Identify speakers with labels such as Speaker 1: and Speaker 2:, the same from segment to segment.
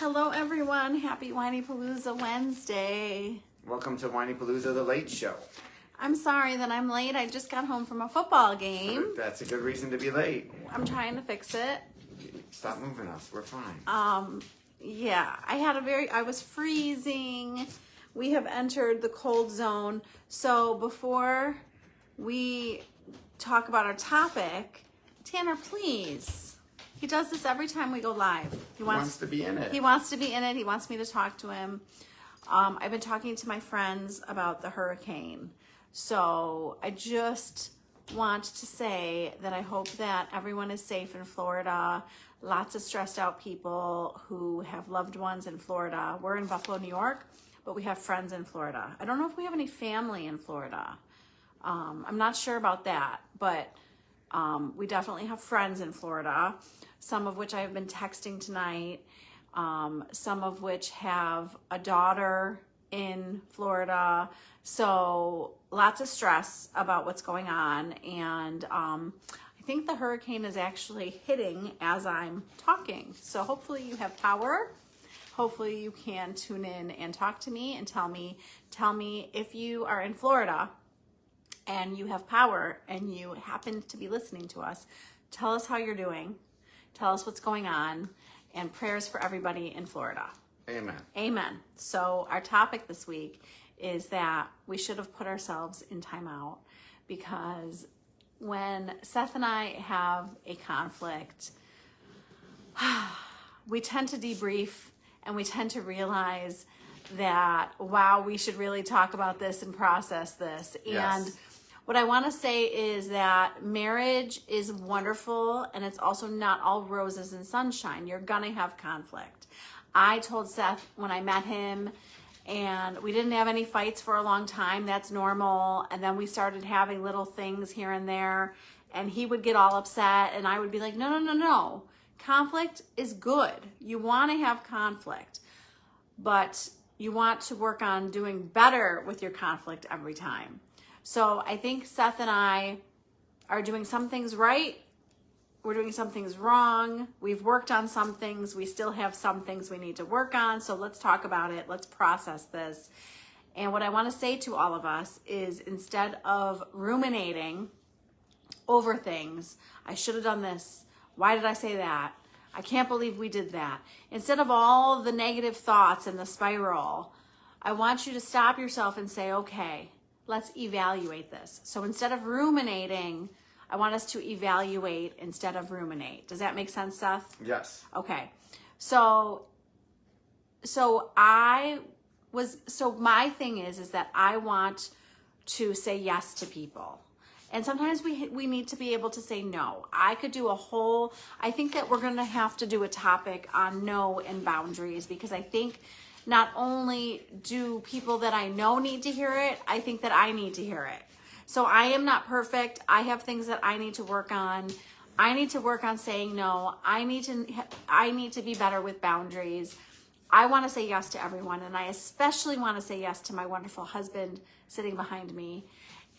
Speaker 1: Hello everyone, happy Whinypaluza Wednesday.
Speaker 2: Welcome to Whinypaluza, the late show.
Speaker 1: I'm sorry that I'm late. I just got home from a football game.
Speaker 2: That's a good reason to be late.
Speaker 1: I'm trying to fix it.
Speaker 2: Stop moving us, we're fine.
Speaker 1: Yeah, I was freezing. We have entered the cold zone. So before we talk about our topic, Tanner, please. He does this every time we go live.
Speaker 2: He wants to be in it.
Speaker 1: He wants to be in it. He wants me to talk to him. I've been talking to my friends about the hurricane. So I just want to say that I hope that everyone is safe in Florida. Lots of stressed out people who have loved ones in Florida. We're in Buffalo, New York, but we have friends in Florida. I don't know if we have any family in Florida. I'm not sure about that, but we definitely have friends in Florida, some of which I have been texting tonight, some of which have a daughter in Florida. So lots of stress about what's going on. And I think the hurricane is actually hitting as I'm talking. So hopefully you have power. Hopefully you can tune in and talk to me and tell me if you are in Florida and you have power and you happen to be listening to us. Tell us how you're doing. Tell us what's going on, and prayers for everybody in Florida.
Speaker 2: Amen.
Speaker 1: Amen. So our topic this week is that we should have put ourselves in timeout, because when Seth and I have a conflict, we tend to debrief and we tend to realize that, wow, we should really talk about this and process this.
Speaker 2: Yes.
Speaker 1: And what I want to say is that marriage is wonderful, and it's also not all roses and sunshine. You're going to have conflict. I told Seth when I met him, and we didn't have any fights for a long time. That's normal. And then we started having little things here and there, and he would get all upset, and I would be like, no. Conflict is good. You want to have conflict, but you want to work on doing better with your conflict every time. So I think Seth and I are doing some things right. We're doing some things wrong. We've worked on some things. We still have some things we need to work on. So let's talk about it. Let's process this. And what I want to say to all of us is, instead of ruminating over things, I should have done this. Why did I say that? I can't believe we did that. Instead of all the negative thoughts and the spiral, I want you to stop yourself and say, okay, let's evaluate this. So instead of ruminating, I want us to evaluate instead of ruminate. Does that make sense, Seth?
Speaker 2: Yes.
Speaker 1: Okay. So my thing is that I want to say yes to people. And sometimes we need to be able to say no. I think that we're going to have to do a topic on no and boundaries, because I think not only do people that I know need to hear it, I think that I need to hear it. So I am not perfect. I have things that I need to work on. I need to work on saying no. I need to be better with boundaries. I want to say yes to everyone, and I especially want to say yes to my wonderful husband sitting behind me.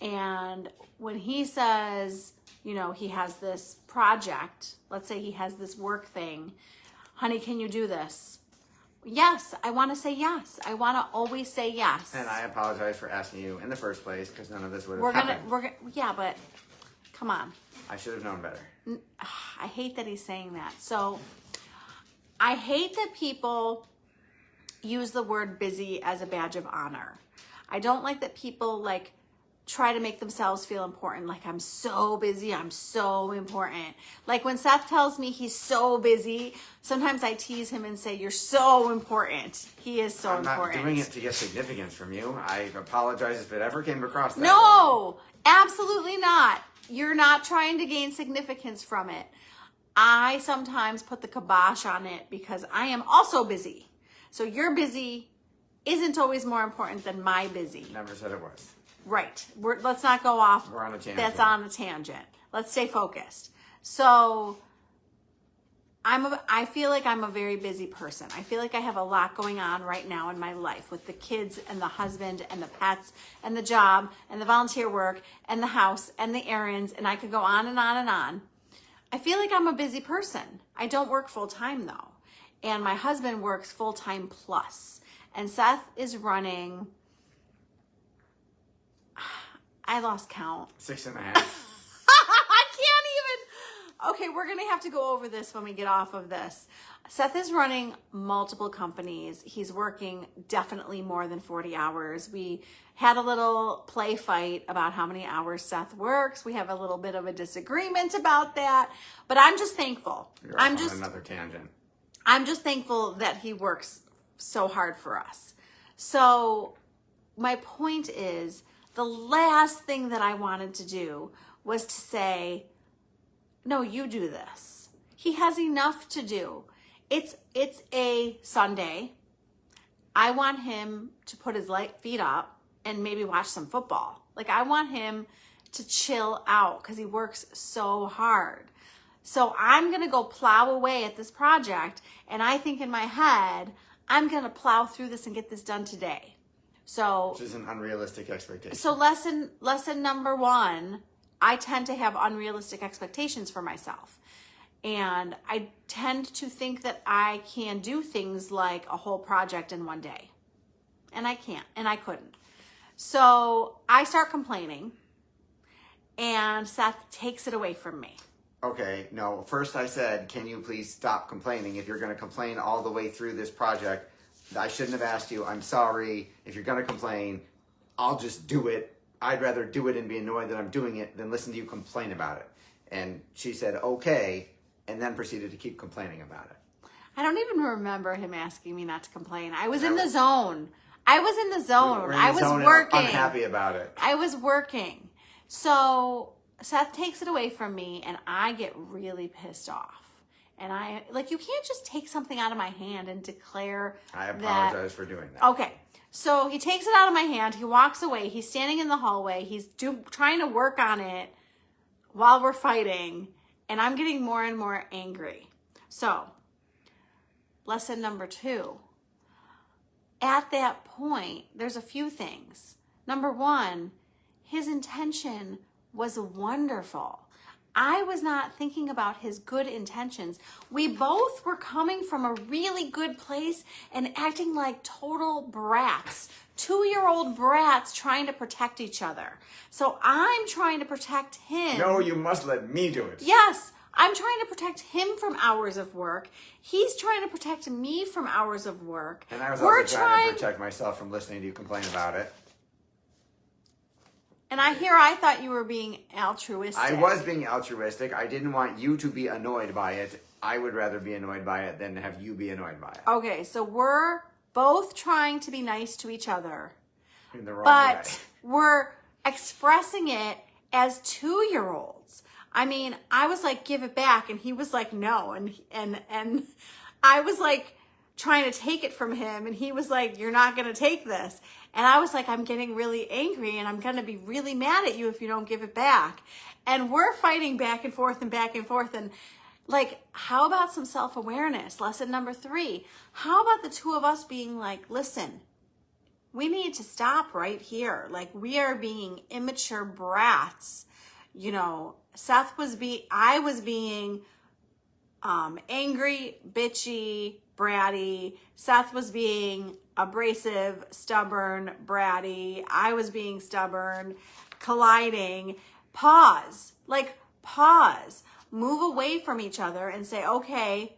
Speaker 1: And when he says, he has this project, let's say he has this work thing, honey, can you do this? Yes, I want to say yes. I want to always say yes.
Speaker 2: And I apologize for asking you in the first place, because none of this would have happened.
Speaker 1: Yeah, but come on.
Speaker 2: I should have known better.
Speaker 1: I hate that he's saying that. So I hate that people use the word busy as a badge of honor. I don't like that people try to make themselves feel important. Like, I'm so busy, I'm so important. Like when Seth tells me he's so busy, sometimes I tease him and say, you're so important. He is so important.
Speaker 2: I'm not doing it to get significance from you. I apologize if it ever came across that way.
Speaker 1: No, absolutely not. You're not trying to gain significance from it. I sometimes put the kibosh on it because I am also busy. So your busy isn't always more important than my busy.
Speaker 2: Never said it was.
Speaker 1: Right. Let's not go off.
Speaker 2: We're on a tangent.
Speaker 1: That's on a tangent. Let's stay focused. So I feel like I'm a very busy person. I feel like I have a lot going on right now in my life, with the kids and the husband and the pets and the job and the volunteer work and the house and the errands, and I could go on and on and on. I feel like I'm a busy person. I don't work full time though. and my husband works full-time plus. And Seth is running, I lost count.
Speaker 2: 6.5.
Speaker 1: I can't even. Okay, we're going to have to go over this when we get off of this. Seth is running multiple companies. He's working definitely more than 40 hours. We had a little play fight about how many hours Seth works. We have a little bit of a disagreement about that, but I'm just thankful.
Speaker 2: You're off on another tangent.
Speaker 1: I'm just thankful that he works so hard for us. So my point is, the last thing that I wanted to do was to say, no, you do this. He has enough to do. It's a Sunday. I want him to put his feet up and maybe watch some football. Like, I want him to chill out because he works so hard. So I'm going to go plow away at this project, and I think in my head, I'm going to plow through this and get this done today. So,
Speaker 2: which is an unrealistic expectation.
Speaker 1: So lesson number 1, I tend to have unrealistic expectations for myself. And I tend to think that I can do things like a whole project in one day. And I can't, and I couldn't. So I start complaining, and Seth takes it away from me.
Speaker 2: Okay, no, first I said, can you please stop complaining? If you're going to complain all the way through this project, I shouldn't have asked you. I'm sorry. If you're going to complain, I'll just do it. I'd rather do it and be annoyed that I'm doing it than listen to you complain about it. And she said, okay, and then proceeded to keep complaining about it.
Speaker 1: I don't even remember him asking me not to complain. I was in the zone. I was in the zone. I was working.
Speaker 2: I'm unhappy about it.
Speaker 1: I was working. So Seth takes it away from me, and I get really pissed off. And you can't just take something out of my hand and declare
Speaker 2: I apologize for doing that.
Speaker 1: Okay. So he takes it out of my hand. He walks away. He's standing in the hallway. He's trying to work on it while we're fighting. And I'm getting more and more angry. So, lesson number 2. At that point, there's a few things. Number 1, his intention was wonderful. I was not thinking about his good intentions. We both were coming from a really good place and acting like total brats, 2-year-old brats trying to protect each other. So I'm trying to protect him.
Speaker 2: No, you must let me do it.
Speaker 1: Yes, I'm trying to protect him from hours of work. He's trying to protect me from hours of work.
Speaker 2: And I was also trying to protect myself from listening to you complain about it.
Speaker 1: And I thought you were being altruistic.
Speaker 2: I was being altruistic. I didn't want you to be annoyed by it. I would rather be annoyed by it than have you be annoyed by it.
Speaker 1: Okay, so we're both trying to be nice to each other.
Speaker 2: In the wrong way.
Speaker 1: But we're expressing it as 2-year-olds. I mean, I was like, give it back. And he was like, no. And I was like trying to take it from him. And he was like, you're not going to take this. And I was like, I'm getting really angry and I'm going to be really mad at you if you don't give it back. And we're fighting back and forth and back and forth. And like, how about some self-awareness? Lesson number 3. How about the two of us being like, listen, we need to stop right here. Like, we are being immature brats. You know, I was being angry, bitchy, bratty. Seth was being abrasive, stubborn, bratty. I was being stubborn, colliding. Pause. Move away from each other and say, okay,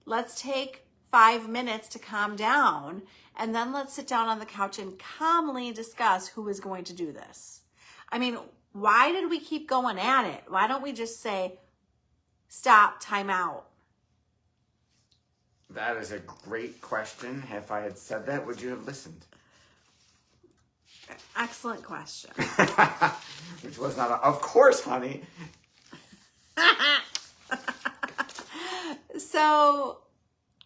Speaker 1: let's take 5 minutes to calm down. And then let's sit down on the couch and calmly discuss who is going to do this. I mean, why did we keep going at it? Why don't we just say, stop, time out?
Speaker 2: That is a great question. If I had said that, would you have listened?
Speaker 1: Excellent question.
Speaker 2: Which was not of course, honey.
Speaker 1: So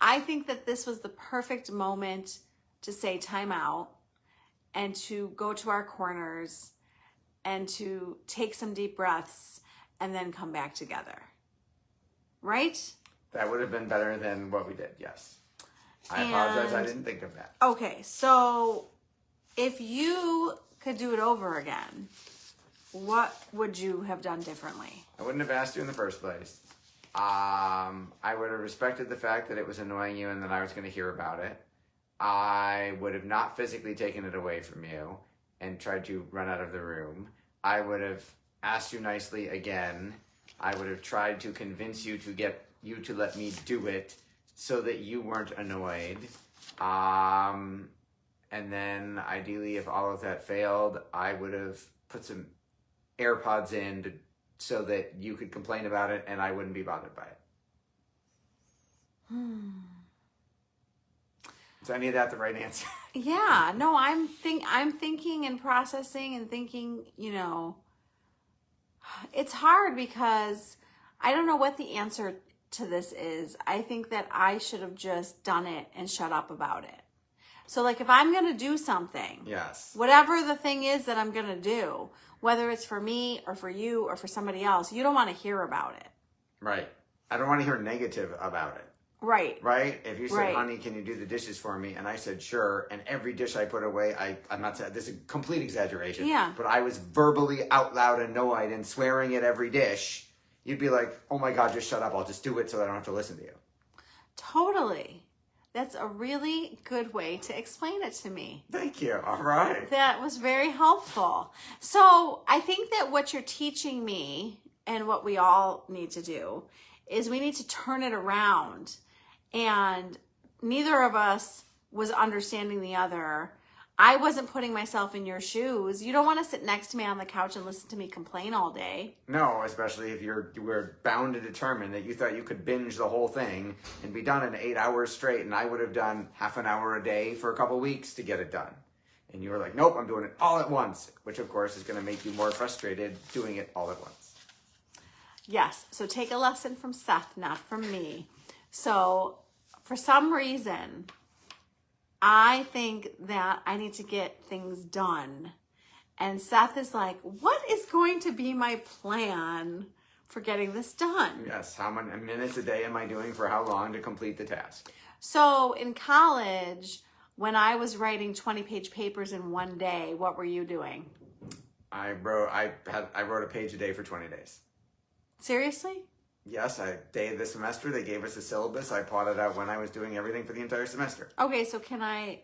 Speaker 1: I think that this was the perfect moment to say time out and to go to our corners and to take some deep breaths and then come back together. Right?
Speaker 2: That would have been better than what we did, yes. I apologize, I didn't think of that.
Speaker 1: Okay, so if you could do it over again, what would you have done differently?
Speaker 2: I wouldn't have asked you in the first place. I would have respected the fact that it was annoying you and that I was going to hear about it. I would have not physically taken it away from you and tried to run out of the room. I would have asked you nicely again. I would have tried to convince you to get you to let me do it so that you weren't annoyed. And then ideally, if all of that failed, I would have put some AirPods in so that you could complain about it and I wouldn't be bothered by it. Is any of that the right answer?
Speaker 1: Yeah, no, I'm thinking and processing and thinking, it's hard because I don't know what the answer to this is. I think that I should have just done it and shut up about it. So like if I'm going to do something,
Speaker 2: Yes.
Speaker 1: whatever the thing is that I'm going to do, whether it's for me or for you or for somebody else, you don't want to hear about it.
Speaker 2: Right. I don't want to hear negative about it.
Speaker 1: Right.
Speaker 2: Right? If you said,
Speaker 1: Right.
Speaker 2: honey, can you do the dishes for me? And I said, sure. And every dish I put away, I'm not saying, this is a complete exaggeration.
Speaker 1: Yeah.
Speaker 2: But I was verbally out loud annoyed and swearing at every dish. You'd be like, oh my God, just shut up. I'll just do it so I don't have to listen to you.
Speaker 1: Totally. That's a really good way to explain it to me.
Speaker 2: Thank you. All right.
Speaker 1: That was very helpful. So I think that what you're teaching me and what we all need to do is we need to turn it around. And neither of us was understanding the other. I wasn't putting myself in your shoes. You don't want to sit next to me on the couch and listen to me complain all day.
Speaker 2: No, especially if you were bound to determine that you thought you could binge the whole thing and be done in 8 hours straight, and I would have done half an hour a day for a couple weeks to get it done. And you were like, nope, I'm doing it all at once, which of course is going to make you more frustrated doing it all at once.
Speaker 1: Yes, so take a lesson from Seth, not from me. So for some reason, I think that I need to get things done. And Seth is like, what is going to be my plan for getting this done?
Speaker 2: Yes, how many minutes a day am I doing for how long to complete the task?
Speaker 1: So in college, when I was writing 20-page papers in one day, what were you doing?
Speaker 2: I wrote a page a day for 20 days.
Speaker 1: Seriously?
Speaker 2: Yes, day of the semester, they gave us a syllabus. I plotted out when I was doing everything for the entire semester.
Speaker 1: Okay, so can I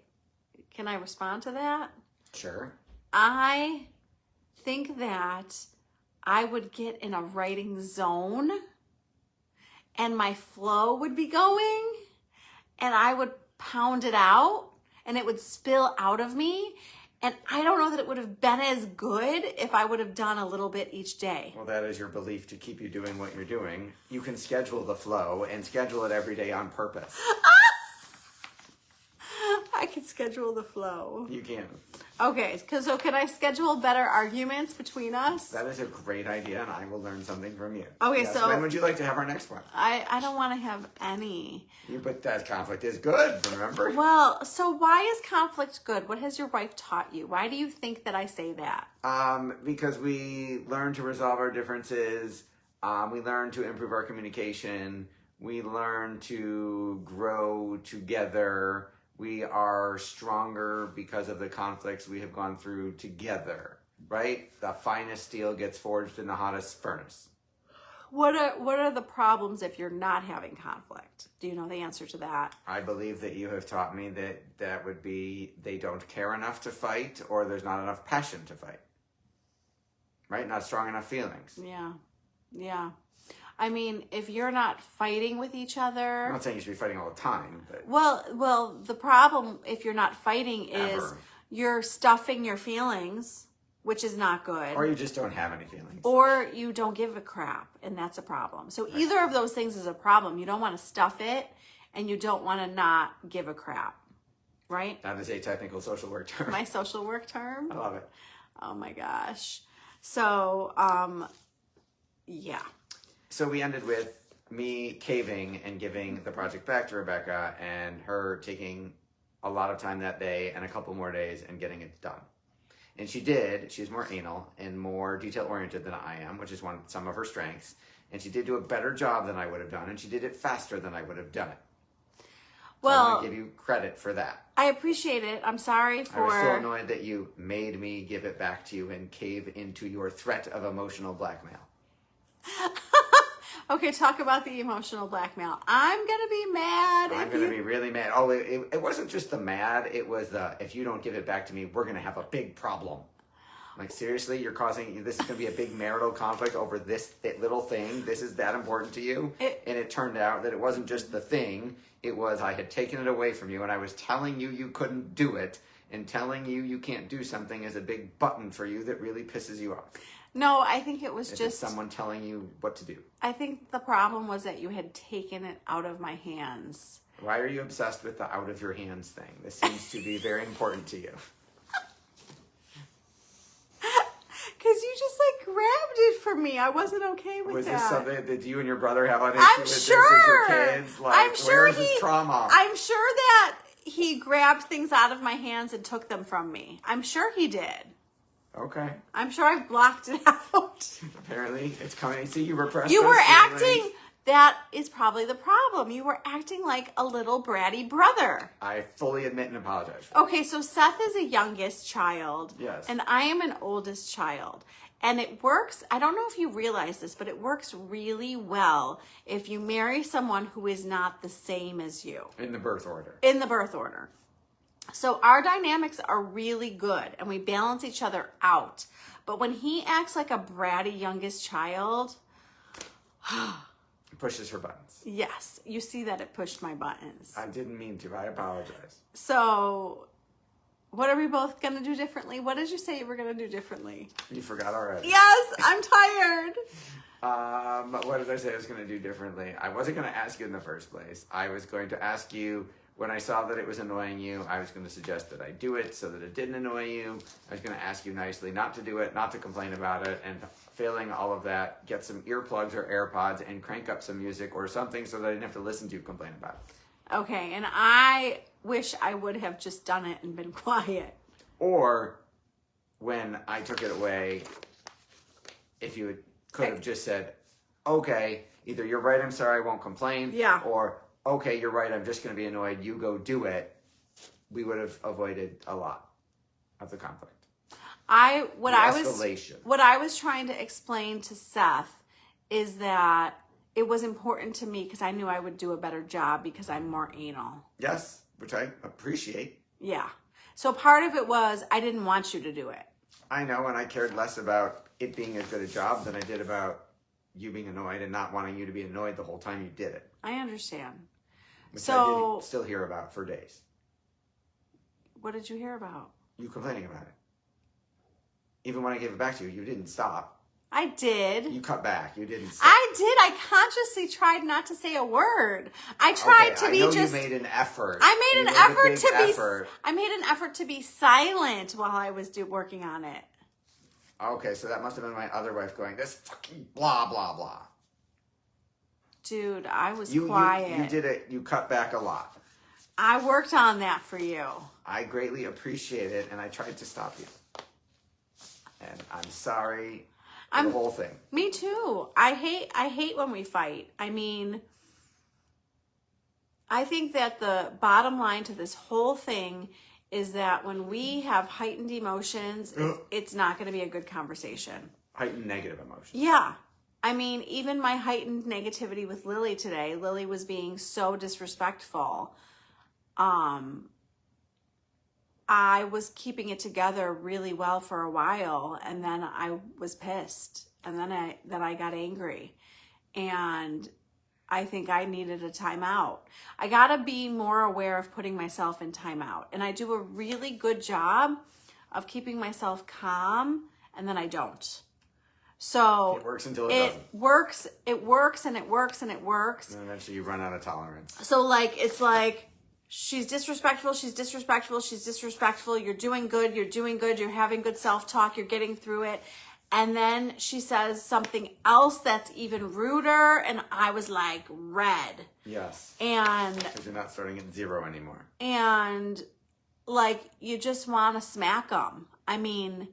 Speaker 1: respond to that?
Speaker 2: Sure.
Speaker 1: I think that I would get in a writing zone and my flow would be going and I would pound it out and it would spill out of me. And I don't know that it would have been as good if I would have done a little bit each day.
Speaker 2: Well, that is your belief to keep you doing what you're doing. You can schedule the flow and schedule it every day on purpose.
Speaker 1: I can schedule the flow.
Speaker 2: You can.
Speaker 1: Okay, so can I schedule better arguments between us?
Speaker 2: That is a great idea, and I will learn something from you.
Speaker 1: Okay,
Speaker 2: Yes,
Speaker 1: so
Speaker 2: when would you like to have our next one?
Speaker 1: I don't want to have any.
Speaker 2: But that conflict is good, remember?
Speaker 1: Well, so why is conflict good? What has your wife taught you? Why do you think that I say that?
Speaker 2: Because we learn to resolve our differences. We learn to improve our communication. We learn to grow together. We are stronger because of the conflicts we have gone through together, right? The finest steel gets forged in the hottest furnace.
Speaker 1: What are the problems if you're not having conflict? Do you know the answer to that?
Speaker 2: I believe that you have taught me that would be they don't care enough to fight, or there's not enough passion to fight, right? Not strong enough feelings.
Speaker 1: Yeah. I mean, if you're not fighting with each other...
Speaker 2: I'm not saying you should be fighting all the time, but...
Speaker 1: Well, the problem if you're not fighting is
Speaker 2: Ever.
Speaker 1: you're stuffing your feelings, which is not good.
Speaker 2: Or you just don't have any feelings.
Speaker 1: Or you don't give a crap, and that's a problem. So either of those things is a problem. You don't want to stuff it, and you don't want to not give a crap, right?
Speaker 2: That is a technical social work term.
Speaker 1: My social work term?
Speaker 2: I love it.
Speaker 1: Oh my gosh. So, yeah.
Speaker 2: So we ended with me caving and giving the project back to Rebecca and her taking a lot of time that day and a couple more days and getting it done. And she did. She's more anal and more detail-oriented than I am, which is some of her strengths. And she did do a better job than I would have done, and she did it faster than I would have done it.
Speaker 1: Well,
Speaker 2: I want to give you credit for that.
Speaker 1: I appreciate it. I'm sorry for...
Speaker 2: I was so annoyed that you made me give it back to you and cave into your threat of emotional blackmail.
Speaker 1: Okay, talk about the emotional blackmail. I'm gonna be mad.
Speaker 2: I'm going to be really mad. Oh, it wasn't just the mad. It was the, if you don't give it back to me, we're going to have a big problem. Like, seriously, you're causing, this is going to be a big marital conflict over this little thing. This is that important to you. And it turned out that it wasn't just the thing. It was, I had taken it away from you and I was telling you you couldn't do it. And telling you you can't do something is a big button for you that really pisses you off.
Speaker 1: No, I think it was
Speaker 2: If
Speaker 1: just
Speaker 2: it's someone telling you what to do.
Speaker 1: I think the problem was that you had taken it out of my hands.
Speaker 2: Why are you obsessed with the out of your hands thing? This seems to be very important to you.
Speaker 1: Because you just like grabbed it from me. I wasn't okay with
Speaker 2: Was
Speaker 1: that.
Speaker 2: this something that you and your brother have an issue
Speaker 1: I'm
Speaker 2: with
Speaker 1: sure.
Speaker 2: this as your kids? Like,
Speaker 1: I'm sure
Speaker 2: where's this trauma?
Speaker 1: I'm sure that he grabbed things out of my hands and took them from me. I'm sure he did.
Speaker 2: Okay.
Speaker 1: I'm sure I blocked it out.
Speaker 2: Apparently, it's coming. See, you repressed
Speaker 1: You
Speaker 2: those
Speaker 1: were
Speaker 2: feelings.
Speaker 1: acting. That is probably the problem. You were acting like a little bratty brother.
Speaker 2: I fully admit and apologize for
Speaker 1: Okay, so Seth is a youngest child.
Speaker 2: Yes.
Speaker 1: And I am an oldest child. And it works, I don't know if you realize this, but it works really well if you marry someone who is not the same as you.
Speaker 2: in the birth order.
Speaker 1: In the birth order. So our dynamics are really good and we balance each other out. But when he acts like a bratty youngest child,
Speaker 2: Pushes her buttons.
Speaker 1: yes, you see that it pushed my buttons.
Speaker 2: I didn't mean to. I apologize.
Speaker 1: So what are we both going to do differently? What did you say you were going to do differently?
Speaker 2: You forgot already.
Speaker 1: Yes, I'm tired.
Speaker 2: What did I say I was going to do differently? I wasn't going to ask you in the first place. I was going to ask you when I saw that it was annoying you. I was going to suggest that I do it so that it didn't annoy you. I was going to ask you nicely not to do it, not to complain about it, and failing all of that, get some earplugs or AirPods and crank up some music or something so that I didn't have to listen to you complain about it.
Speaker 1: Okay, and I wish I would have just done it and been quiet.
Speaker 2: Or when I took it away, if you could have just said, okay, either you're right, I'm sorry, I won't complain.
Speaker 1: Yeah.
Speaker 2: Or, okay, you're right, I'm just going to be annoyed, you go do it. We would have avoided a lot of the conflict.
Speaker 1: What
Speaker 2: escalation.
Speaker 1: I was trying to explain to Seth is that it was important to me because I knew I would do a better job because I'm more anal.
Speaker 2: Yes, which I appreciate.
Speaker 1: Yeah. So part of it was I didn't want you to do it.
Speaker 2: I know, and I cared less about it being as good a job than I did about you being annoyed and not wanting you to be annoyed the whole time you did it.
Speaker 1: I understand.
Speaker 2: Which
Speaker 1: So
Speaker 2: I did still hear about for days.
Speaker 1: what did you hear about?
Speaker 2: You complaining about it. Even when I gave it back to you, you didn't stop.
Speaker 1: I did.
Speaker 2: You cut back. You didn't stop.
Speaker 1: I did. I consciously tried not to say a word. I tried to be
Speaker 2: I know
Speaker 1: just.
Speaker 2: you made an effort.
Speaker 1: I made
Speaker 2: You
Speaker 1: an
Speaker 2: made a
Speaker 1: effort
Speaker 2: big
Speaker 1: to be.
Speaker 2: effort.
Speaker 1: I made an effort to be silent while I was working on it.
Speaker 2: Okay, so that must have been my other wife going, this fucking blah, blah, blah.
Speaker 1: Dude, I was
Speaker 2: You
Speaker 1: quiet.
Speaker 2: did it. You cut back a lot.
Speaker 1: I worked on that for you.
Speaker 2: I greatly appreciate it, and I tried to stop you. And I'm sorry for the whole thing.
Speaker 1: Me too. I hate when we fight. I mean, I think that the bottom line to this whole thing is that when we have heightened emotions, it's not going to be a good conversation.
Speaker 2: Heightened negative emotions.
Speaker 1: Yeah. I mean, even my heightened negativity with Lily today, Lily was being so disrespectful. I was keeping it together really well for a while, and then I was pissed, and then I got angry, and I think I needed a timeout. I gotta be more aware of putting myself in timeout, and I do a really good job of keeping myself calm, and then I don't. So
Speaker 2: It works until it doesn't.
Speaker 1: It works, and it works, and it works.
Speaker 2: And eventually you run out of tolerance.
Speaker 1: So it's like, she's disrespectful, you're doing good, you're having good self-talk, you're getting through it. And then she says something else that's even ruder, and I was like, red.
Speaker 2: Yes.
Speaker 1: And
Speaker 2: Because you're not starting at zero anymore.
Speaker 1: And you just want to smack them. I mean,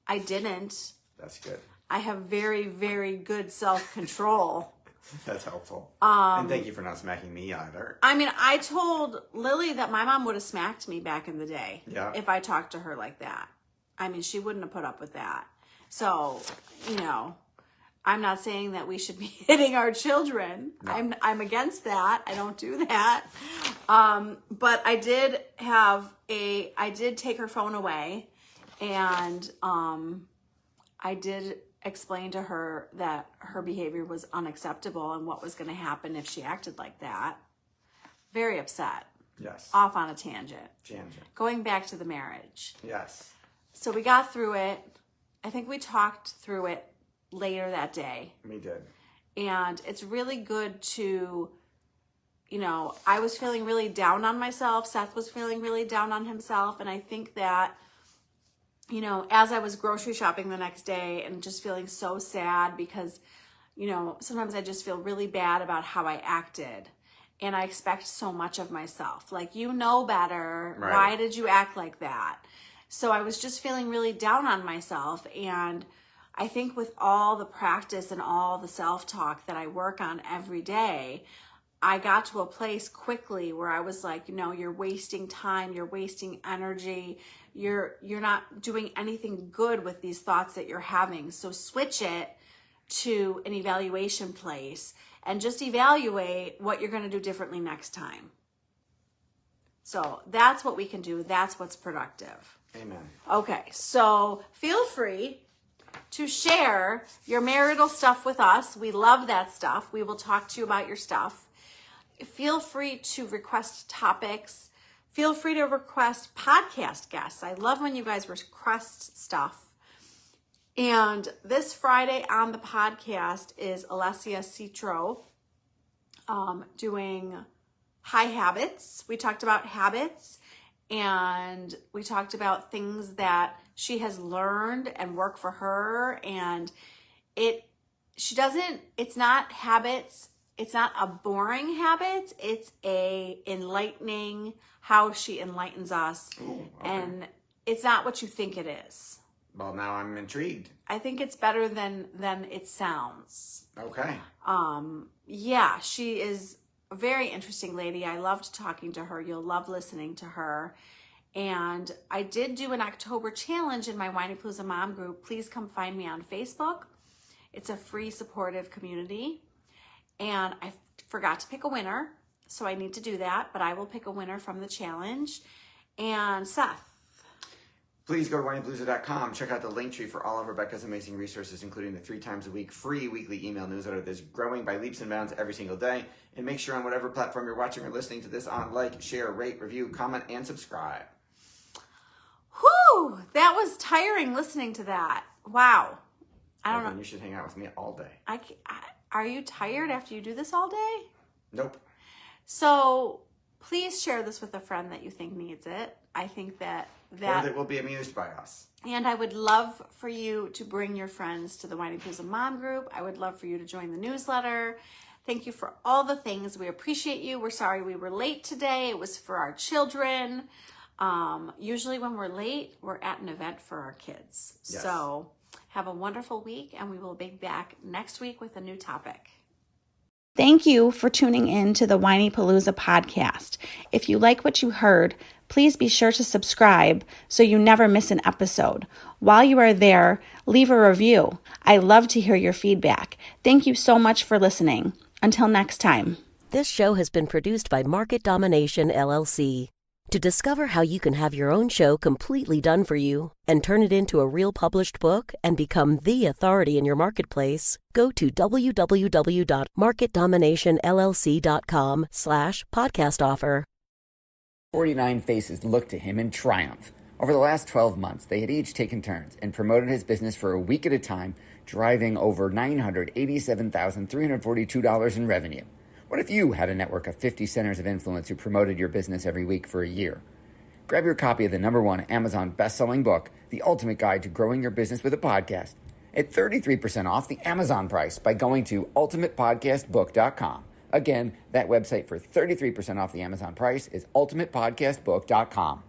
Speaker 1: I didn't.
Speaker 2: That's good.
Speaker 1: I have very, very good self-control.
Speaker 2: That's helpful. And thank you for not smacking me either.
Speaker 1: I mean, I told Lily that my mom would have smacked me back in the day.
Speaker 2: Yeah.
Speaker 1: If I talked to her like that. I mean, she wouldn't have put up with that. So, I'm not saying that we should be hitting our children. No. I'm against that. I don't do that. But I did take her phone away, and I did explain to her that her behavior was unacceptable and what was going to happen if she acted like that. Very upset.
Speaker 2: Yes.
Speaker 1: Off on a tangent. Going back to the marriage.
Speaker 2: Yes.
Speaker 1: So we got through it. I think we talked through it later that day.
Speaker 2: We did.
Speaker 1: And it's really good to, I was feeling really down on myself. Seth was feeling really down on himself. And I think that, as I was grocery shopping the next day and just feeling so sad because, sometimes I just feel really bad about how I acted. And I expect so much of myself. Like, better. Right. Why did you act like that? So I was just feeling really down on myself. And I think with all the practice and all the self-talk that I work on every day, I got to a place quickly where I was like, you're wasting time, you're wasting energy, you're not doing anything good with these thoughts that you're having. So switch it to an evaluation place and just evaluate what you're going to do differently next time. So that's what we can do. That's what's productive.
Speaker 2: Amen.
Speaker 1: Okay, so feel free to share your marital stuff with us. We love that stuff. We will talk to you about your stuff. Feel free to request topics. Feel free to request podcast guests. I love when you guys request stuff. And this Friday on the podcast is Alessia Citro doing High Habits. We talked about habits, and we talked about things that she has learned and work for her. And it's not habits. It's not a boring habits. It's a enlightening, how she enlightens us.
Speaker 2: Ooh, okay.
Speaker 1: And it's not what you think it is.
Speaker 2: Well, now I'm intrigued.
Speaker 1: I think it's better than it sounds.
Speaker 2: Okay.
Speaker 1: Yeah, she is a very interesting lady. I loved talking to her. You'll love listening to her. And I did do an October challenge in my Whinypaluza Mom group. Please come find me on Facebook. It's a free, supportive community. And I forgot to pick a winner, so I need to do that. But I will pick a winner from the challenge. And Seth.
Speaker 2: Please go to whinypaluza.com. Check out the link tree for all of Rebecca's amazing resources, including the 3 times a week free weekly email newsletter that's growing by leaps and bounds every single day. And make sure on whatever platform you're watching or listening to this on, like, share, rate, review, comment, and subscribe.
Speaker 1: Whew, that was tiring listening to that. Wow. I don't know.
Speaker 2: You should hang out with me all day.
Speaker 1: Are you tired after you do this all day?
Speaker 2: Nope.
Speaker 1: So please share this with a friend that you think needs it. I think that
Speaker 2: or that will be amused by us.
Speaker 1: And I would love for you to bring your friends to the Whinypaluza Mom group. I would love for you to join the newsletter. Thank you for all the things. We appreciate you. We're sorry we were late today. It was for our children. Usually when we're late, we're at an event for our kids. Yes. So have a wonderful week, and we will be back next week with a new topic. Thank you for tuning in to the Whinypaluza podcast. If you like what you heard, please be sure to subscribe so you never miss an episode. While you are there, leave a review. I love to hear your feedback. Thank you so much for listening. Until next time.
Speaker 3: This show has been produced by Market Domination, LLC. To discover how you can have your own show completely done for you and turn it into a real published book and become the authority in your marketplace, go to www.marketdominationllc.com/podcast offer.
Speaker 4: 49 faces looked to him in triumph. Over the last 12 months, they had each taken turns and promoted his business for a week at a time, driving over $987,342 in revenue. What if you had a network of 50 centers of influence who promoted your business every week for a year? Grab your copy of the #1 Amazon best-selling book, The Ultimate Guide to Growing Your Business with a Podcast, at 33% off the Amazon price by going to ultimatepodcastbook.com. Again, that website for 33% off the Amazon price is ultimatepodcastbook.com.